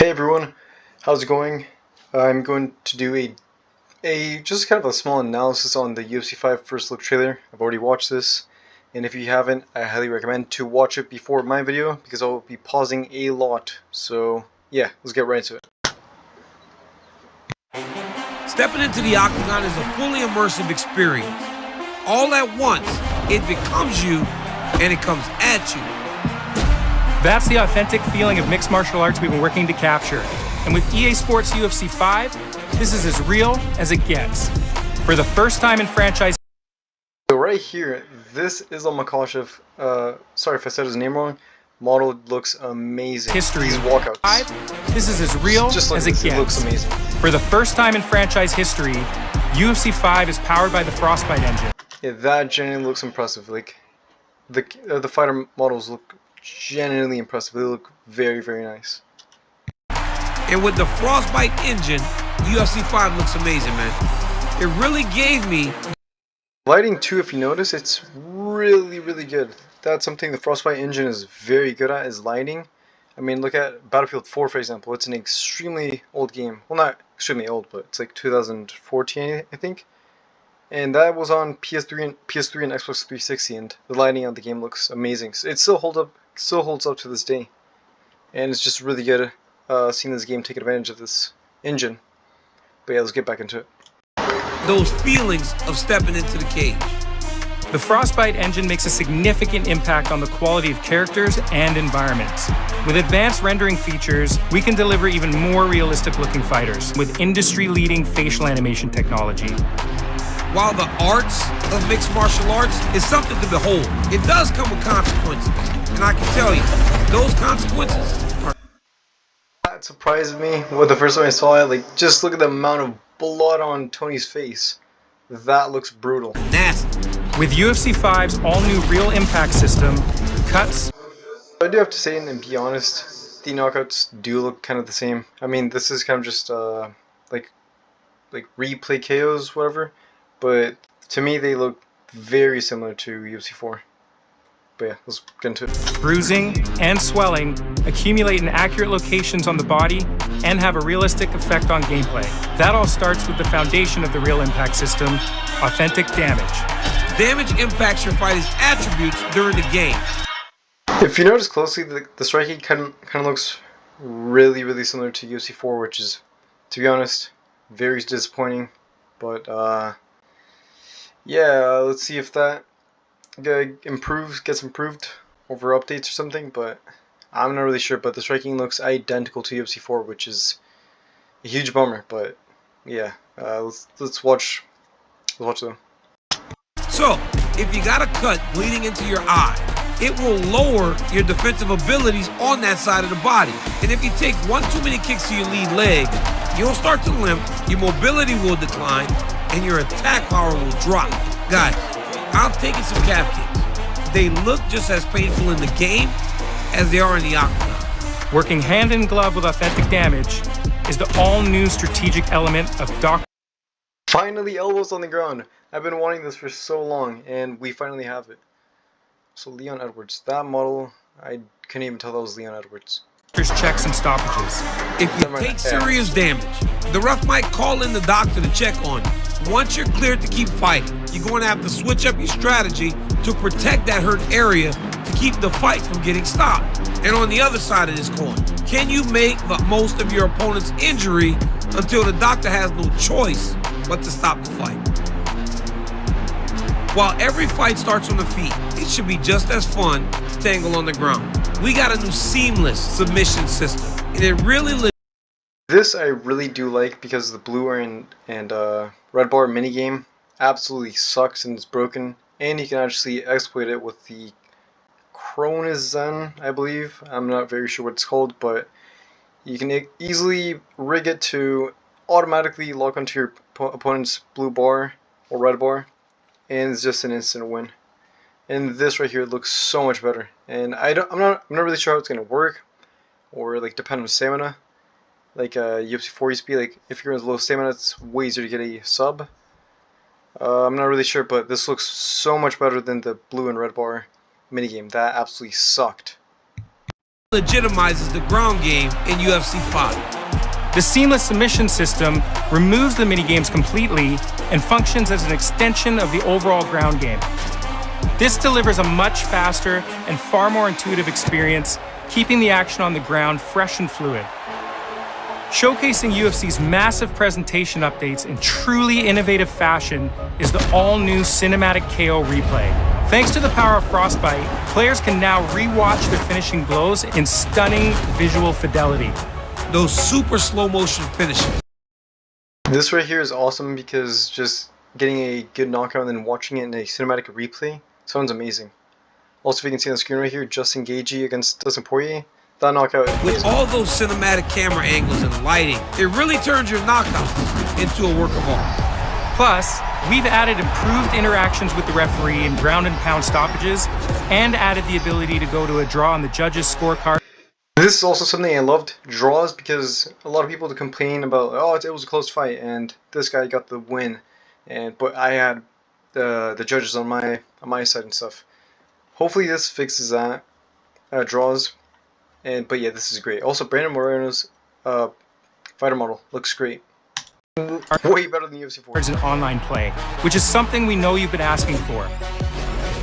Hey everyone, how's it going? I'm going to do a just kind of a small analysis on the UFC 5 first look trailer. I've already watched this, and if you haven't, I highly recommend to watch it before my video because I will be pausing a lot. So yeah, let's get right into it. Stepping into the octagon is a fully immersive experience. All at once, it becomes you, and it comes at you. That's the authentic feeling of mixed martial arts we've been working to capture. And with EA Sports UFC 5, this is as real as it gets. For the first time in franchise. So right here, this is Makhachev. Sorry if I said his name wrong. Model looks amazing. History. These walkouts. This is as real just like as this. It gets. It looks amazing. For the first time in franchise history, UFC 5 is powered by the Frostbite engine. Yeah, that genuinely looks impressive. Like the fighter models look genuinely impressive. They look very, very nice. And with the Frostbite engine, UFC 5 looks amazing, man. It really gave me... Lighting too, if you notice, it's really, really good. That's something the Frostbite engine is very good at, is lighting. I mean, look at Battlefield 4, for example. It's an extremely old game. Well, not extremely old, but it's like 2014, I think. And that was on PS3 and Xbox 360, and the lighting on the game looks amazing. It still holds up to this day, and it's just really good seeing this game take advantage of this engine. But yeah, let's get back into it. Those feelings of stepping into the cage. The Frostbite engine makes a significant impact on the quality of characters and environments. With advanced rendering features, we can deliver even more realistic-looking fighters with industry-leading facial animation technology. While the arts of mixed martial arts is something to behold, it does come with consequences. And I can tell you, those consequences are... That surprised me when the first time I saw it. Like, just look at the amount of blood on Tony's face. That looks brutal. Nasty. With UFC 5's all-new Real Impact system, cuts... I do have to say, and be honest, the knockouts do look kind of the same. I mean, this is kind of just, like replay KOs, whatever. But to me, they look very similar to UFC 4. But yeah, let's get into it. Bruising and swelling accumulate in accurate locations on the body and have a realistic effect on gameplay. That all starts with the foundation of the Real Impact system, authentic damage. Damage impacts your fighter's attributes during the game. If you notice closely, the striking kind of looks really, really similar to UFC 4, which is, to be honest, very disappointing. But yeah, let's see if that gets improved over updates or something. But I'm not really sure. But the striking looks identical to UFC 4, which is a huge bummer. But yeah, let's watch them. So, if you got a cut bleeding into your eye, it will lower your defensive abilities on that side of the body. And if you take one too many kicks to your lead leg, you'll start to limp, your mobility will decline, and your attack power will drop. Guys, I've taken some calf kicks. They look just as painful in the game as they are in the octagon. Working hand in glove with authentic damage is the all-new strategic element of Doc. Finally, elbows on the ground. I've been wanting this for so long, and we finally have it. So Leon Edwards, that model, I couldn't even tell that was Leon Edwards. Checks and stoppages. If you take serious damage, the ref might call in the doctor to check on you. Once you're cleared to keep fighting, you're going to have to switch up your strategy to protect that hurt area to keep the fight from getting stopped. And on the other side of this coin, can you make the most of your opponent's injury until the doctor has no choice but to stop the fight? While every fight starts on the feet, it should be just as fun to tangle on the ground. We got a new seamless submission system, and it really... This I really do like because the blue and red bar minigame absolutely sucks and it's broken, and you can actually exploit it with the Chronizan, I believe. I'm not very sure what it's called, but you can easily rig it to automatically lock onto your opponent's blue bar or red bar, and it's just an instant win. And this right here looks so much better. And I'm not really sure how it's gonna work, or like depend on stamina. Like UFC 4 used to be, like if you're in low stamina, it's way easier to get a sub. I'm not really sure, but this looks so much better than the blue and red bar minigame. That absolutely sucked. legitimizes the ground game in UFC 5. The seamless submission system removes the minigames completely and functions as an extension of the overall ground game. This delivers a much faster and far more intuitive experience, keeping the action on the ground fresh and fluid. Showcasing UFC's massive presentation updates in truly innovative fashion is the all-new Cinematic KO replay. Thanks to the power of Frostbite, players can now re-watch their finishing blows in stunning visual fidelity. Those super slow motion finishes. This right here is awesome because just getting a good knockout and then watching it in a cinematic replay sounds amazing. Also, if you can see on the screen right here, Justin Gaethje against Dustin Poirier, that knockout is With amazing. all those cinematic camera angles and lighting, it really turns your knockouts into a work of art. Plus, we've added improved interactions with the referee in ground and pound stoppages and added the ability to go to a draw on the judges' scorecard. This is also something I loved, draws, because a lot of people complain about, oh, it was a close fight and this guy got the win, but I had the judges on my side and stuff. Hopefully this fixes that, draws, but yeah, this is great. Also, Brandon Moreno's fighter model looks great. Way better than UFC 4. And online play, which is something we know you've been asking for.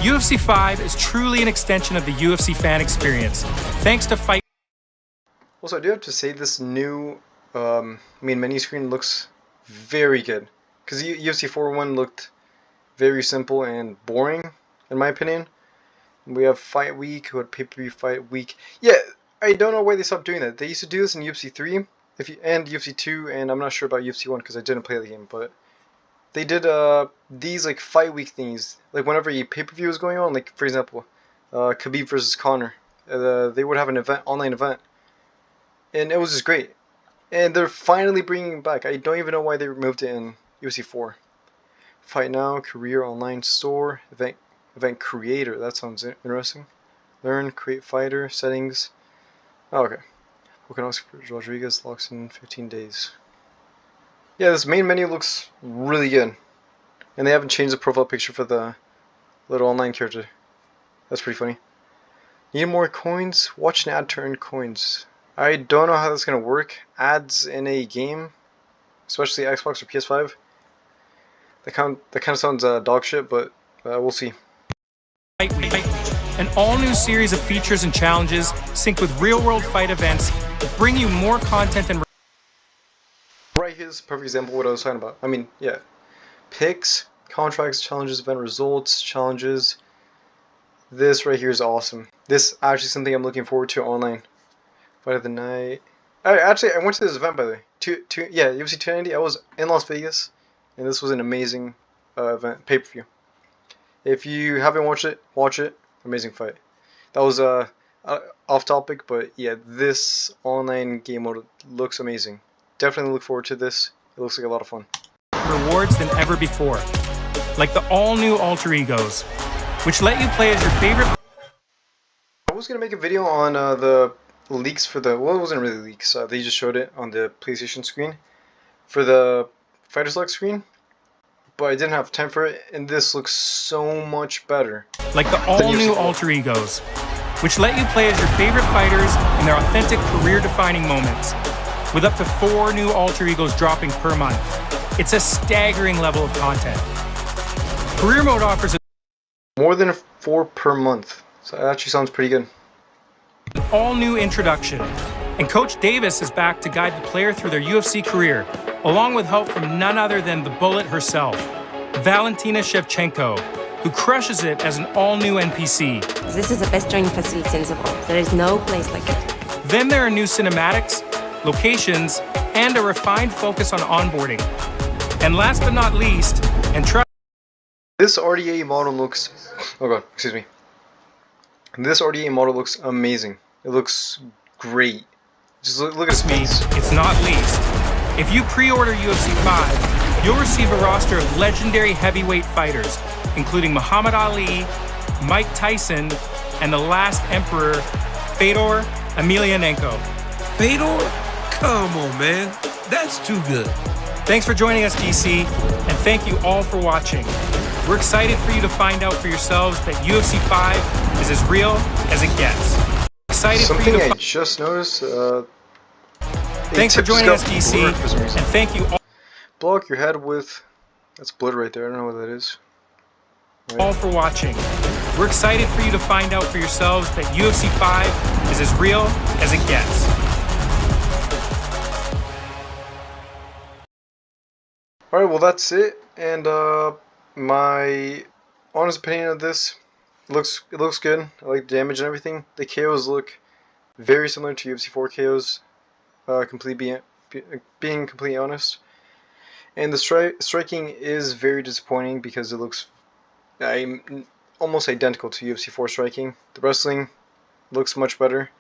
UFC 5 is truly an extension of the UFC fan experience, thanks to Fight. Also, I do have to say this new main menu screen looks very good, because the UFC 4 one looked very simple and boring, in my opinion. We have Fight Week, we had Pay-Per-View Fight Week. Yeah, I don't know why they stopped doing that. They used to do this in UFC 3 and UFC 2, and I'm not sure about UFC 1 because I didn't play the game, but they did these like Fight Week things. Like whenever a pay-per-view was going on, like for example, Khabib versus Conor, they would have an event, online event, and it was just great. And they're finally bringing it back. I don't even know why they removed it in UFC 4. Fight Now, Career Online Store, Event Creator. That sounds interesting. Learn, Create Fighter, Settings. Oh, okay. Volkanovski Rodriguez locks in 15 days. Yeah, this main menu looks really good. And they haven't changed the profile picture for the little online character. That's pretty funny. Need more coins? Watch an ad to earn coins. I don't know how that's going to work. Ads in a game, especially Xbox or PS5. That kind of sounds dog shit, but we'll see. An all-new series of features and challenges synced with real-world fight events that bring you more content and... Right here's a perfect example of what I was talking about. I mean, yeah. Picks, contracts, challenges, event results, challenges. This right here is awesome. This actually something I'm looking forward to online. Fight of the night. Actually, I went to this event, by the way. UFC 290. I was in Las Vegas, and this was an amazing event, pay-per-view. If you haven't watched it, watch it. Amazing fight. That was off topic, but yeah, this online game mode looks amazing. Definitely look forward to this. It looks like a lot of fun. Rewards than ever before, like the all-new alter egos, which let you play as your favorite. I was gonna make a video on the leaks for the, well, it wasn't really leaks. They just showed it on the PlayStation screen for the Fighter Select screen, but I didn't have time for it, and this looks so much better. Like the all-new alter egos, which let you play as your favorite fighters in their authentic career-defining moments, with up to 4 new alter egos dropping per month. It's a staggering level of content. Career mode offers more than 4 per month, so that actually sounds pretty good. an all-new introduction, and Coach Davis is back to guide the player through their UFC career, along with help from none other than the Bullet herself, Valentina Shevchenko, who crushes it as an all-new NPC. This is the best training facility in the world. There is no place like it. Then there are new cinematics, locations, and a refined focus on onboarding. And last but not least, and trust. This RDA model looks, oh god, excuse me. This RDA model looks amazing. It looks great. Just look at me, this. it's not least. If you pre-order UFC 5, you'll receive a roster of legendary heavyweight fighters, including Muhammad Ali, Mike Tyson, and the last emperor, Fedor Emelianenko. Fedor? Come on, man. That's too good. Thanks for joining us, DC, and thank you all for watching. We're excited for you to find out for yourselves that UFC 5 is as real as it gets. excited for you Something to I just noticed. Thanks for joining us, DC, For some reason. and thank you Block your head with. That's blood right there. I don't know what that is. all for watching. We're excited for you to find out for yourselves that UFC 5 is as real as it gets. Alright, well that's it. And my honest opinion of this, it looks good. I like the damage and everything. The KOs look very similar to UFC 4 KOs. Being completely honest. And the striking is very disappointing because it looks almost identical to UFC 4 striking. The wrestling looks much better.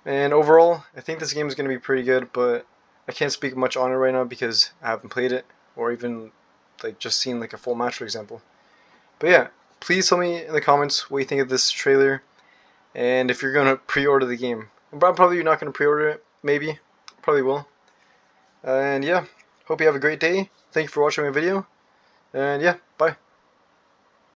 And overall, I think this game is going to be pretty good, but I can't speak much on it right now because I haven't played it or even like just seen like a full match, for example. But yeah, please tell me in the comments what you think of this trailer and if you're going to pre-order the game. I'm probably not going to pre-order it, maybe. Probably will. And yeah, hope you have a great day. Thank you for watching my video. And yeah, bye.